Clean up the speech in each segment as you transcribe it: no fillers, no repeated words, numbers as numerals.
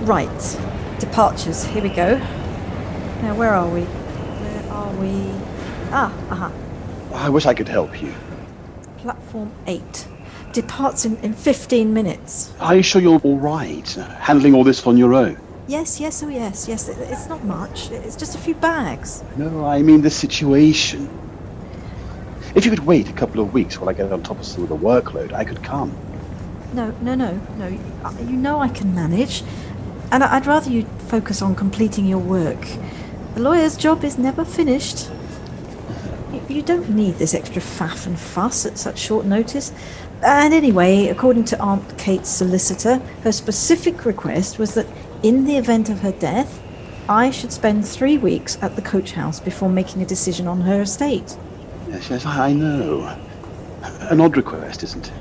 Right, departures, here we go. Now, where are we? I wish I could help you. Platform 8. Departs in 15 minutes. Are you sure you're all right, handling all this on your own? Yes, it's not much. It's just a few bags. No, I mean the situation. If you could wait a couple of weeks while I get on top of some of the workload, I could come. No. You know I can manage. And I'd rather you focus on completing your work. The lawyer's job is never finished. You don't need this extra faff and fuss at such short notice. And anyway, according to Aunt Kate's solicitor, her specific request was that in the event of her death, I should spend 3 weeks at the coach house before making a decision on her estate. Yes, I know. An odd request, isn't it?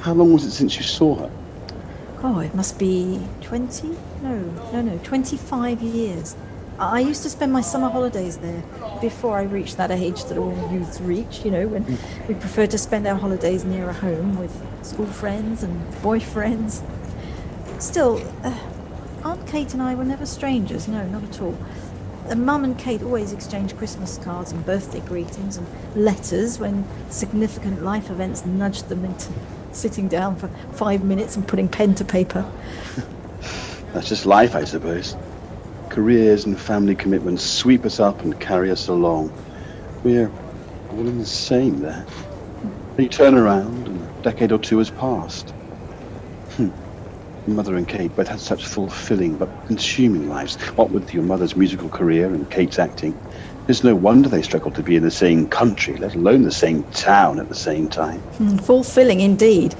How long was it since you saw her? Oh, it must be 20? No, 25 years. I used to spend my summer holidays there before I reached that age that all youths reach, when we prefer to spend our holidays nearer home with school friends and boyfriends. Still, Aunt Kate and I were never strangers, no, not at all. Mum and Kate always exchanged Christmas cards and birthday greetings and letters when significant life events nudged them into sitting down for 5 minutes and putting pen to paper. That's just life, I suppose. Careers and family commitments sweep us up and carry us along. We're all in the same there. You turn around and a decade or two has passed. Mother and Kate both had such fulfilling but consuming lives. What with your mother's musical career and Kate's acting, it's no wonder they struggled to be in the same country, let alone the same town at the same time. Fulfilling indeed.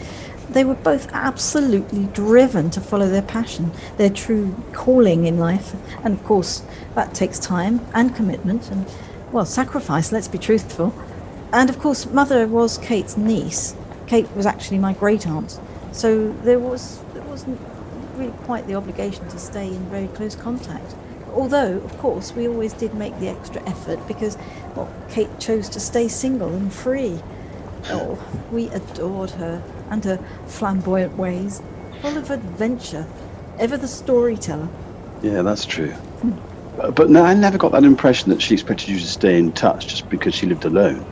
They were both absolutely driven to follow their passion, their true calling in life. And of course, that takes time and commitment and, sacrifice, let's be truthful. And of course, Mother was Kate's niece. Kate was actually my great-aunt. So there wasn't really quite the obligation to stay in very close contact. Although, of course, we always did make the extra effort because, Kate chose to stay single and free. Oh, we adored her and her flamboyant ways, full of adventure, ever the storyteller. Yeah, that's true. But no, I never got that impression that she expected you to stay in touch just because she lived alone.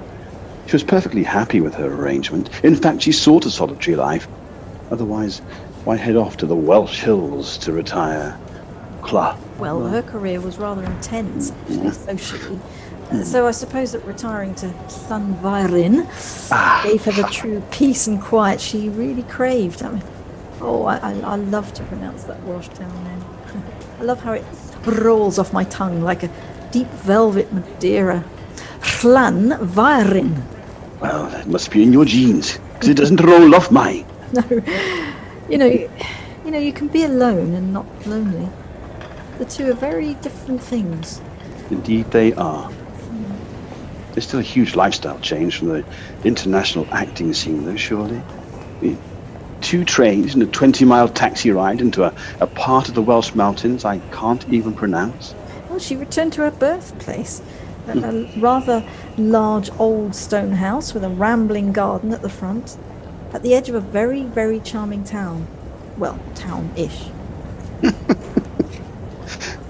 She was perfectly happy with her arrangement. In fact, she sought a solitary life. Otherwise, why head off to the Welsh hills to retire? Well, her career was rather intense, socially. So I suppose that retiring to Llanfairpwll gave her the true peace and quiet she really craved. I love to pronounce that Welsh town name. I love how it rolls off my tongue like a deep velvet Madeira. Llanfairpwll. Well, it must be in your genes, because it doesn't roll off mine. No, you can be alone and not lonely. The two are very different things. Indeed they are. There's still a huge lifestyle change from the international acting scene, though, surely. 2 trains and a 20-mile taxi ride into a part of the Welsh mountains I can't even pronounce. Well, she returned to her birthplace. A rather large old stone house with a rambling garden at the front, at the edge of a very, very charming town. Well, town-ish.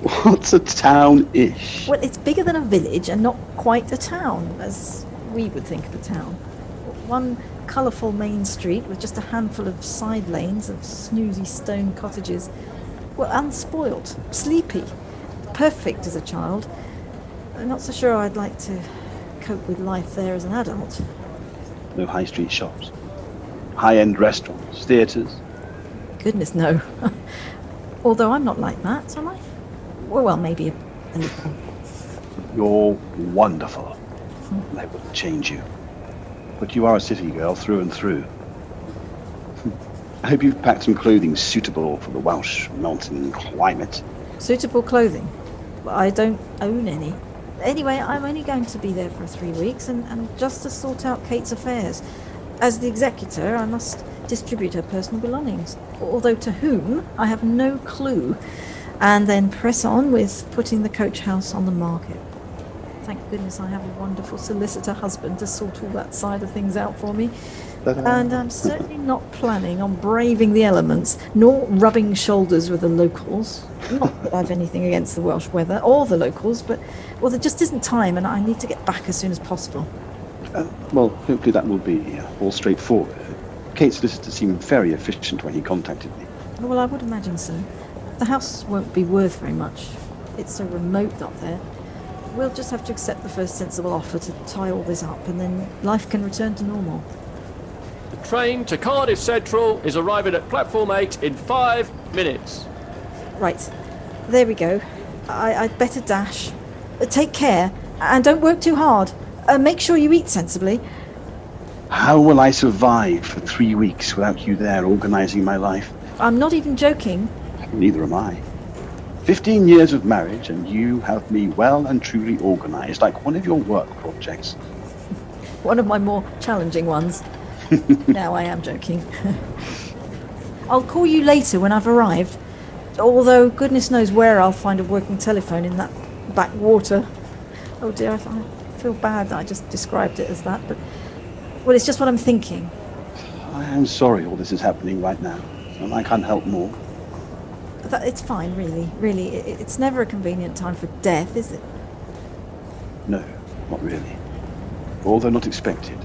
What's a town-ish? Well, it's bigger than a village and not quite a town, as we would think of a town. One colourful main street with just a handful of side lanes of snoozy stone cottages. Well, unspoilt, sleepy, perfect as a child. I'm not so sure I'd like to cope with life there as an adult. No high street shops, high-end restaurants, theatres? Goodness, no. Although I'm not like that, am I? Well, maybe a little. You're wonderful. I wouldn't change you. But you are a city girl through and through. I hope you've packed some clothing suitable for the Welsh mountain climate. Suitable clothing? I don't own any. Anyway, I'm only going to be there for 3 weeks and just to sort out Kate's affairs. As the executor, I must distribute her personal belongings, although to whom I have no clue, and then press on with putting the coach house on the market. Thank goodness I have a wonderful solicitor husband to sort all that side of things out for me. And I'm certainly not planning on braving the elements, nor rubbing shoulders with the locals. Not that I've anything against the Welsh weather or the locals, but, well, there just isn't time, and I need to get back as soon as possible. Well, hopefully that will be all straightforward. Kate's solicitor seemed very efficient when he contacted me. Well, I would imagine so. The house won't be worth very much. It's so remote up there. We'll just have to accept the first sensible offer to tie all this up, and then life can return to normal. The train to Cardiff Central is arriving at platform 8 in 5 minutes. Right, there we go. I'd better dash. Take care, and don't work too hard. Make sure you eat sensibly. How will I survive for 3 weeks without you there organising my life? I'm not even joking. Neither am I. 15 years of marriage, and you have me well and truly organised, like one of your work projects. One of my more challenging ones. Now I am joking. I'll call you later when I've arrived, although goodness knows where I'll find a working telephone in that backwater. Oh dear, I feel bad that I just described it as that, but, well, it's just what I'm thinking. I am sorry all this is happening right now, and I can't help more. It's fine, really. It's never a convenient time for death, is it? No, not really. Although not expected.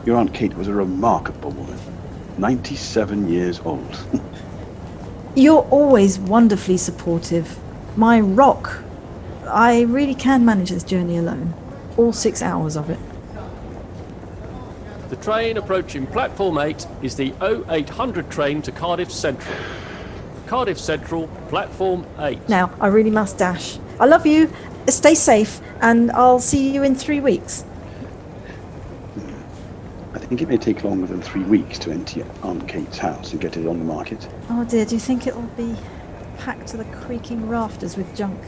Your Aunt Kate was a remarkable woman. 97 years old. You're always wonderfully supportive. My rock. I really can manage this journey alone. All 6 hours of it. The train approaching platform 8 is the 0800 train to Cardiff Central. Cardiff Central, platform 8. Now, I really must dash. I love you. Stay safe, and I'll see you in 3 weeks. I think it may take longer than 3 weeks to empty Aunt Kate's house and get it on the market. Oh dear, do you think it'll be packed to the creaking rafters with junk?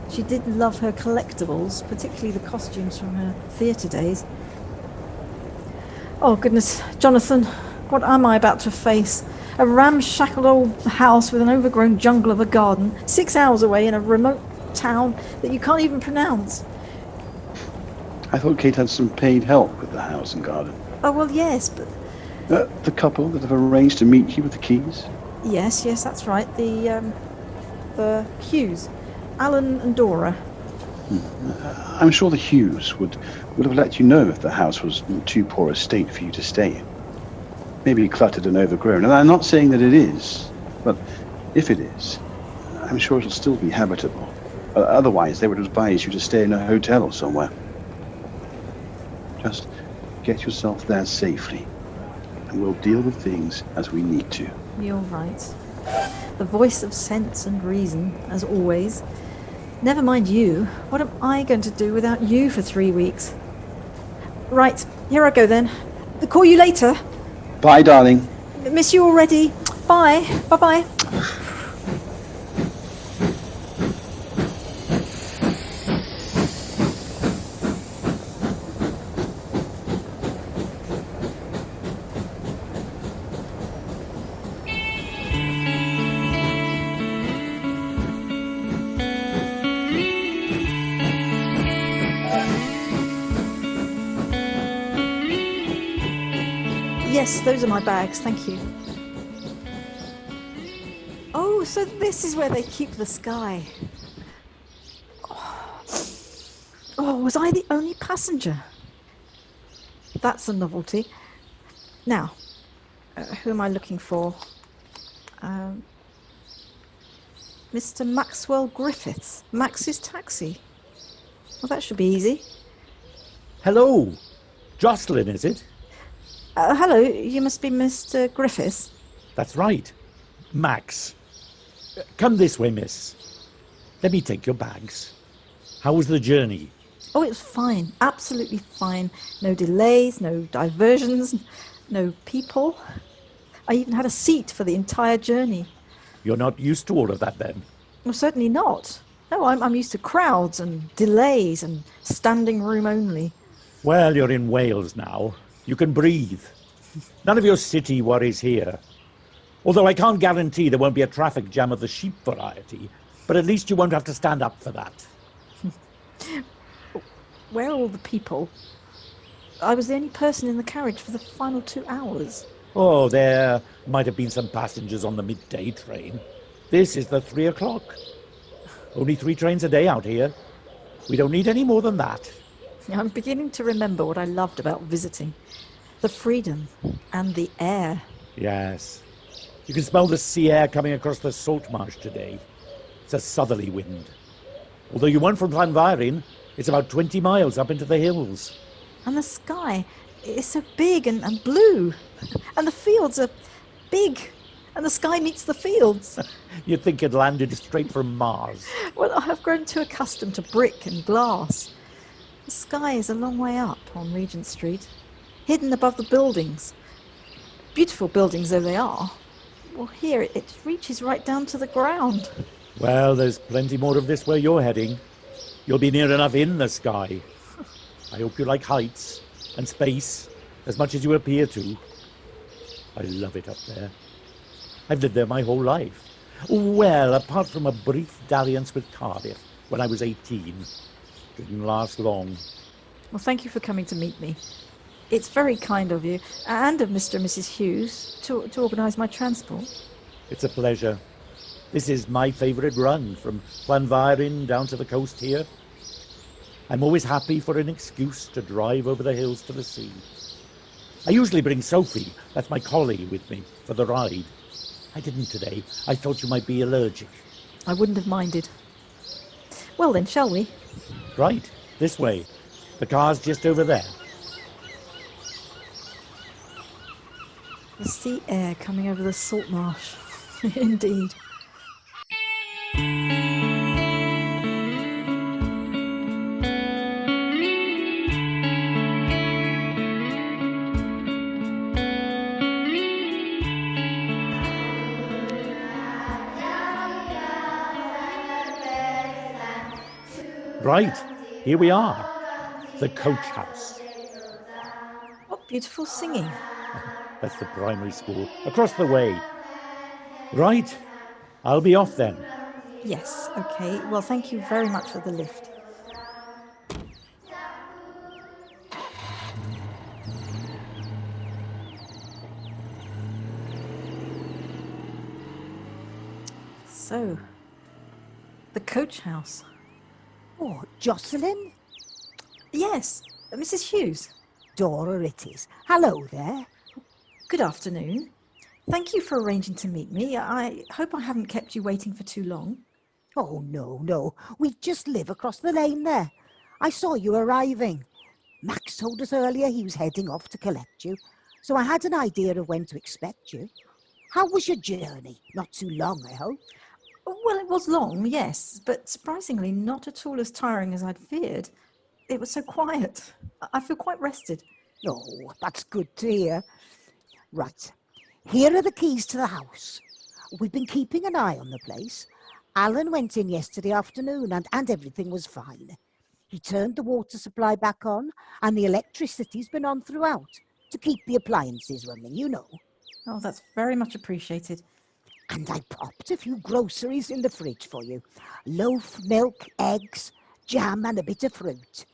She did love her collectibles, particularly the costumes from her theatre days. Oh goodness, Jonathan, what am I about to face? A ramshackle old house with an overgrown jungle of a garden, 6 hours away in a remote town that you can't even pronounce. I thought Kate had some paid help with the house and garden. Oh, well, yes, but... The couple that have arranged to meet you with the keys? Yes, that's right. The Hughes. Alan and Dora. I'm sure the Hughes would have let you know if the house was in too poor a state for you to stay in. Maybe cluttered and overgrown. And I'm not saying that it is, but if it is, I'm sure it'll still be habitable. Otherwise, they would advise you to stay in a hotel or somewhere. Just get yourself there safely, and we'll deal with things as we need to. You're right. The voice of sense and reason, as always. Never mind you. What am I going to do without you for 3 weeks? Right, here I go then. I'll call you later. Bye, darling. Miss you already. Bye. Bye-bye. Yes, those are my bags, thank you. Oh, so this is where they keep the sky. Oh, was I the only passenger? That's a novelty. Now, who am I looking for? Mr. Maxwell Griffiths, Max's taxi. Well, that should be easy. Hello, Jocelyn, is it? Hello, you must be Mr. Griffiths. That's right, Max. Come this way, miss. Let me take your bags. How was the journey? Oh, it was fine. Absolutely fine. No delays, no diversions, no people. I even had a seat for the entire journey. You're not used to all of that then? Well, certainly not. No, I'm used to crowds and delays and standing room only. Well, you're in Wales now. You can breathe. None of your city worries here. Although I can't guarantee there won't be a traffic jam of the sheep variety, but at least you won't have to stand up for that. Where are all the people? I was the only person in the carriage for the final 2 hours. Oh, there might have been some passengers on the midday train. This is the 3 o'clock. Only 3 trains a day out here. We don't need any more than that. I'm beginning to remember what I loved about visiting. The freedom and the air. Yes. You can smell the sea air coming across the salt marsh today. It's a southerly wind. Although you weren't from Llanfairpwll, it's about 20 miles up into the hills. And the sky is so big and blue. And the fields are big. And the sky meets the fields. You'd think it landed straight from Mars. Well, I've grown too accustomed to brick and glass. The sky is a long way up on Regent Street, hidden above the buildings. Beautiful buildings though they are. Well, here it reaches right down to the ground. Well, there's plenty more of this where you're heading. You'll be near enough in the sky. I hope you like heights and space as much as you appear to. I love it up there. I've lived there my whole life. Well, apart from a brief dalliance with Cardiff when I was 18. Didn't last long. Well, thank you for coming to meet me. It's very kind of you and of Mr. and Mrs. Hughes to organise my transport. It's a pleasure. This is my favourite run, from Llanfairpwll down to the coast here. I'm always happy for an excuse to drive over the hills to the sea. I usually bring Sophie, that's my collie, with me for the ride. I didn't today. I thought you might be allergic. I wouldn't have minded. Well then, shall we? Right, this way. The car's just over there. The sea air coming over the salt marsh. Indeed. Right, here we are. The coach house. What beautiful singing. That's the primary school, across the way. Right, I'll be off then. Yes, okay. Well, thank you very much for the lift. So, the coach house. Oh, Jocelyn? Yes, Mrs. Hughes. Dora it is. Hello there. Good afternoon. Thank you for arranging to meet me. I hope I haven't kept you waiting for too long. Oh, no. We just live across the lane there. I saw you arriving. Max told us earlier he was heading off to collect you, so I had an idea of when to expect you. How was your journey? Not too long, I hope. Well, it was long, yes, but surprisingly not at all as tiring as I'd feared. It was so quiet. I feel quite rested. Oh, that's good to hear. Right, here are the keys to the house. We've been keeping an eye on the place. Alan went in yesterday afternoon and everything was fine. He turned the water supply back on and the electricity's been on throughout to keep the appliances running, you know. Oh, that's very much appreciated. And I popped a few groceries in the fridge for you. Loaf, milk, eggs, jam and a bit of fruit.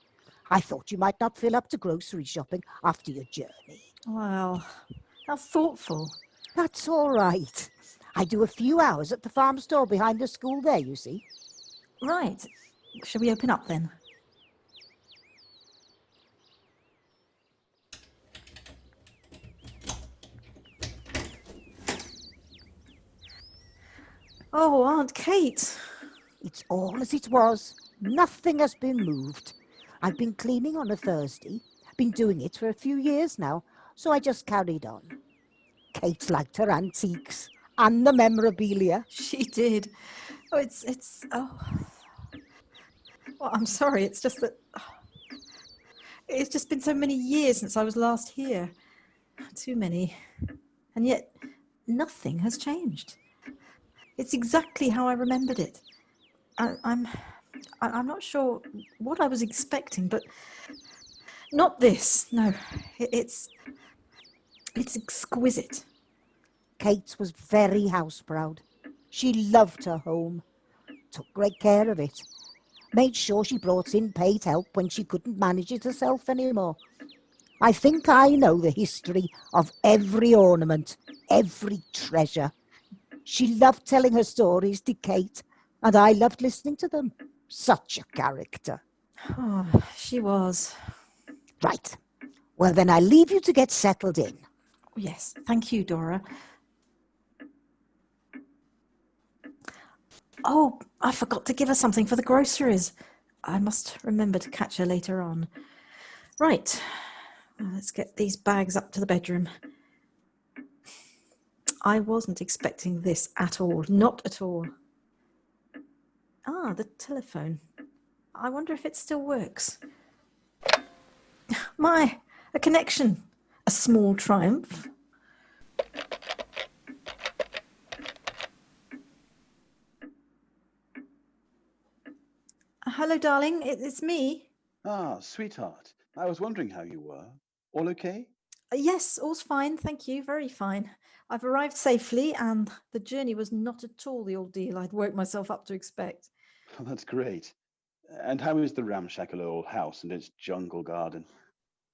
I thought you might not fill up to grocery shopping after your journey. Wow, how thoughtful. That's all right. I do a few hours at the farm store behind the school there, you see. Right, shall we open up then? Oh, Aunt Kate. It's all as it was. Nothing has been moved. I've been cleaning on a Thursday. Been doing it for a few years now, so I just carried on. Kate liked her antiques and the memorabilia. She did. Oh, Well, I'm sorry. It's just that it's just been so many years since I was last here. Too many. And yet nothing has changed. It's exactly how I remembered it. I'm not sure what I was expecting, but not this. No, it's exquisite. Kate was very house proud. She loved her home, took great care of it, made sure she brought in paid help when she couldn't manage it herself anymore. I think I know the history of every ornament, every treasure. She loved telling her stories to Kate, and I loved listening to them. Such a character. Oh, she was. Right. Well, then I leave you to get settled in. Yes, thank you, Dora. Oh, I forgot to give her something for the groceries. I must remember to catch her later on. Right, well, let's get these bags up to the bedroom. I wasn't expecting this at all, not at all. Ah, the telephone. I wonder if it still works. My, a connection. A small triumph. Hello, darling. It's me. Ah, sweetheart. I was wondering how you were. All okay? Yes, all's fine. Thank you. Very fine. I've arrived safely, and the journey was not at all the ordeal I'd worked myself up to expect. Oh, that's great. And how is the ramshackle old house and its jungle garden?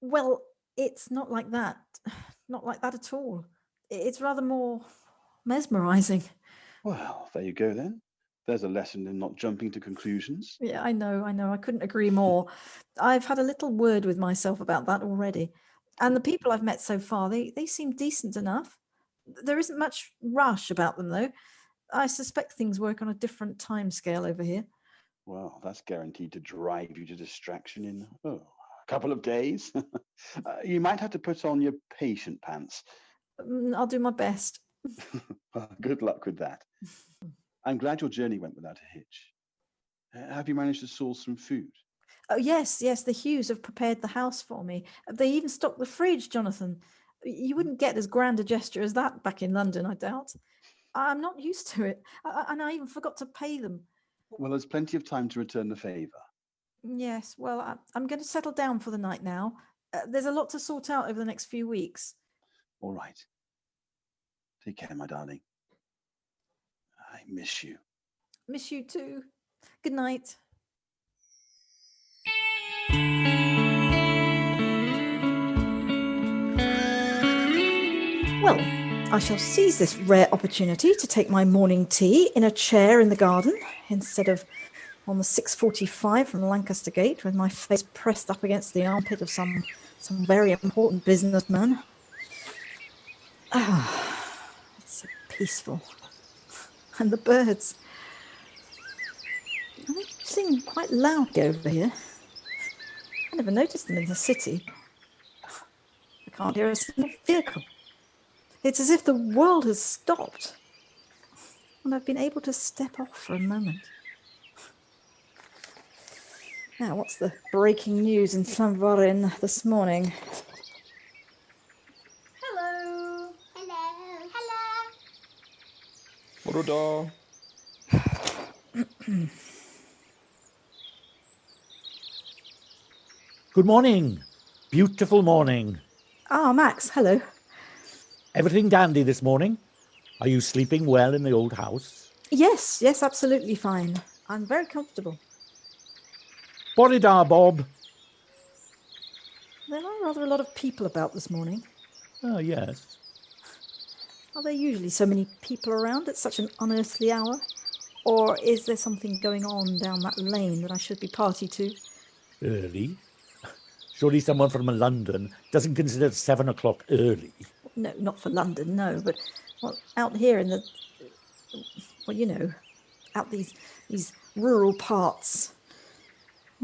Well, it's not like that. Not like that at all. It's rather more mesmerizing. Well, there you go then. There's a lesson in not jumping to conclusions. Yeah, I know. I couldn't agree more. I've had a little word with myself about that already. And the people I've met so far, they seem decent enough. There isn't much rush about them, though. I suspect things work on a different time scale over here. Well, that's guaranteed to drive you to distraction in, a couple of days. You might have to put on your patient pants. I'll do my best. Good luck with that. I'm glad your journey went without a hitch. Have you managed to source some food? Oh, yes, the Hughes have prepared the house for me. They even stocked the fridge, Jonathan. You wouldn't get as grand a gesture as that back in London, I doubt. I'm not used to it, and I even forgot to pay them. Well, there's plenty of time to return the favour. Yes, well, I'm going to settle down for the night now. There's a lot to sort out over the next few weeks. All right. Take care, my darling. I miss you. Miss you too. Good night. Well, I shall seize this rare opportunity to take my morning tea in a chair in the garden instead of on the 6:45 from Lancaster Gate with my face pressed up against the armpit of some very important businessman. It's so peaceful. And the birds. They sing quite loudly over here. I never noticed them in the city. I can't hear a single vehicle. It's as if the world has stopped. And I've been able to step off for a moment. Now, what's the breaking news in Llanfarin this morning? Hello. Hello. Hello. Borodo. Good morning. Beautiful morning. Ah, Max, hello. Everything dandy this morning? Are you sleeping well in the old house? Yes, absolutely fine. I'm very comfortable. Borida, Bob. There are rather a lot of people about this morning. Oh, yes. Are there usually so many people around at such an unearthly hour? Or is there something going on down that lane that I should be party to? Early? Surely someone from London doesn't consider 7 o'clock early. No, not for London, no. But out here in the, out these rural parts.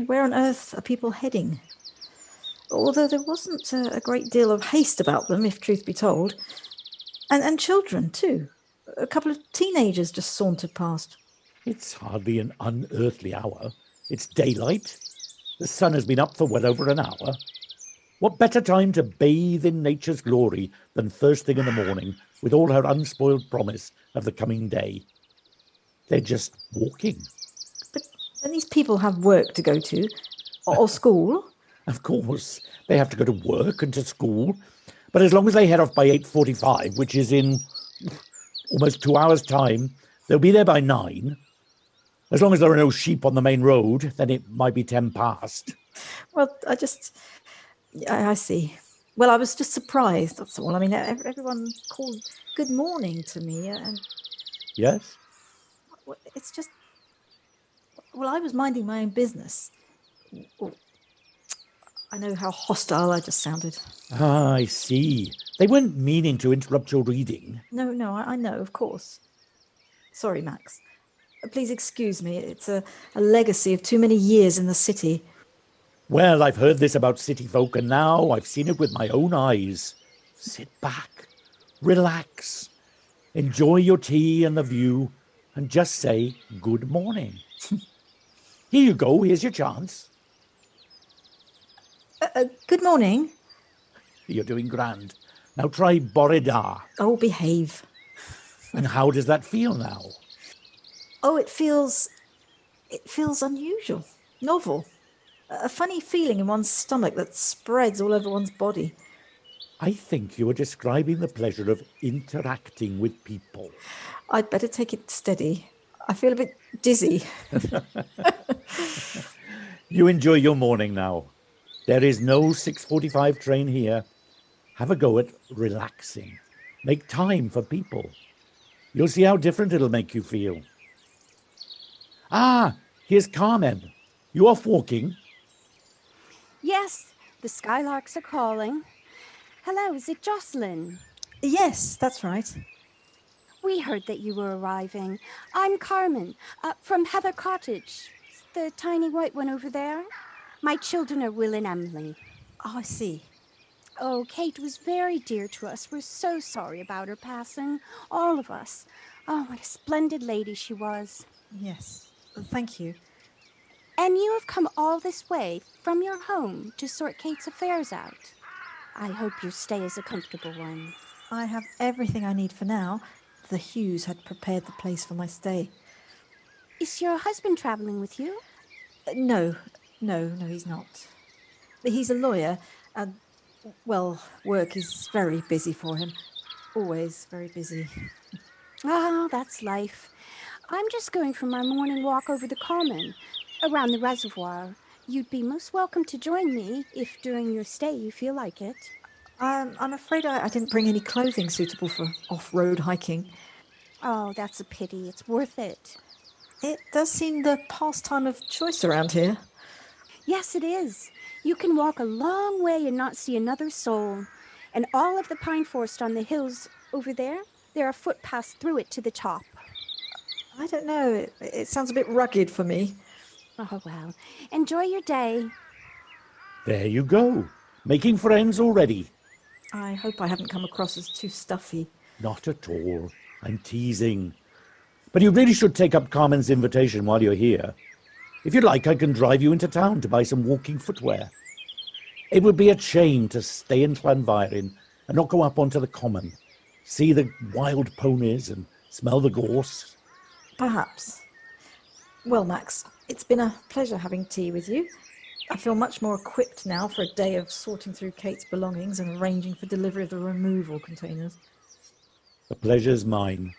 Where on earth are people heading? Although there wasn't a great deal of haste about them, if truth be told. And children, too. A couple of teenagers just sauntered past. It's hardly an unearthly hour. It's daylight. The sun has been up for well over an hour. What better time to bathe in nature's glory than first thing in the morning with all her unspoiled promise of the coming day? They're just walking. But then these people have work to go to, or school. Of course, they have to go to work and to school. But as long as they head off by 8:45, which is in almost 2 hours' time, they'll be there by 9. As long as there are no sheep on the main road, then it might be 10 past. Well, I see. Well, I was just surprised, that's all. I mean, everyone called good morning to me, and Yes? it's just, well, I was minding my own business. Well, I know how hostile I just sounded. Ah, I see. They weren't meaning to interrupt your reading. No, I know, of course. Sorry, Max. Please excuse me. It's a legacy of too many years in the city. Well, I've heard this about city folk, and now I've seen it with my own eyes. Sit back, relax, enjoy your tea and the view, and just say good morning. Here you go, here's your chance. Good morning. You're doing grand. Now try Borida. Oh, behave. And how does that feel now? Oh, it feels unusual, novel. A funny feeling in one's stomach that spreads all over one's body. I think you are describing the pleasure of interacting with people. I'd better take it steady. I feel a bit dizzy. You enjoy your morning now. There is no 6:45 train here. Have a go at relaxing. Make time for people. You'll see how different it'll make you feel. Ah, here's Carmen. You off walking? Yes, the skylarks are calling. Hello, is it Jocelyn? Yes, that's right. We heard that you were arriving. I'm Carmen, from Heather Cottage, the tiny white one over there. My children are Will and Emily. Oh, I see. Oh, Kate was very dear to us. We're so sorry about her passing, all of us. Oh, what a splendid lady she was. Yes, thank you. And you have come all this way from your home to sort Kate's affairs out. I hope your stay is a comfortable one. I have everything I need for now. The Hughes had prepared the place for my stay. Is your husband traveling with you? No, he's not. He's a lawyer, and, well, work is very busy for him. Always very busy. Ah, that's life. I'm just going for my morning walk over the common, around the reservoir. You'd be most welcome to join me if during your stay you feel like it. I'm afraid I didn't bring any clothing suitable for off-road hiking. Oh, that's a pity. It's worth it. It does seem the pastime of choice around here. Yes, it is. You can walk a long way and not see another soul. And all of the pine forest on the hills over there, there are footpaths through it to the top. I don't know. It sounds a bit rugged for me. Oh, well. Enjoy your day. There you go. Making friends already. I hope I haven't come across as too stuffy. Not at all. I'm teasing. But you really should take up Carmen's invitation while you're here. If you'd like, I can drive you into town to buy some walking footwear. It would be a shame to stay in Llanfairpwll and not go up onto the common, see the wild ponies and smell the gorse. Perhaps. Well, Max, it's been a pleasure having tea with you. I feel much more equipped now for a day of sorting through Kate's belongings and arranging for delivery of the removal containers. The pleasure's mine.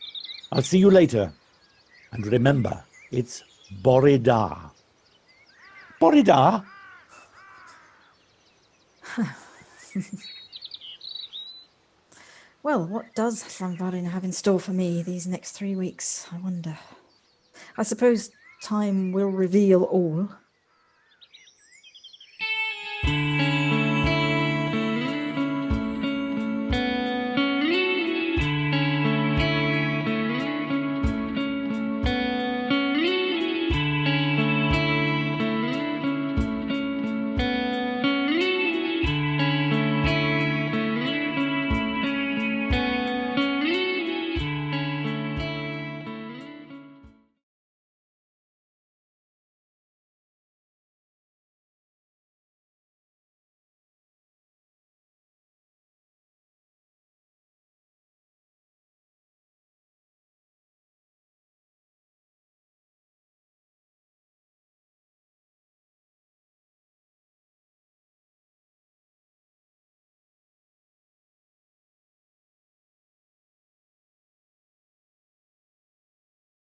I'll see you later. And remember, it's Borida. Borida? Well, what does Llanfairpwll have in store for me these next 3 weeks, I wonder? I suppose time will reveal all.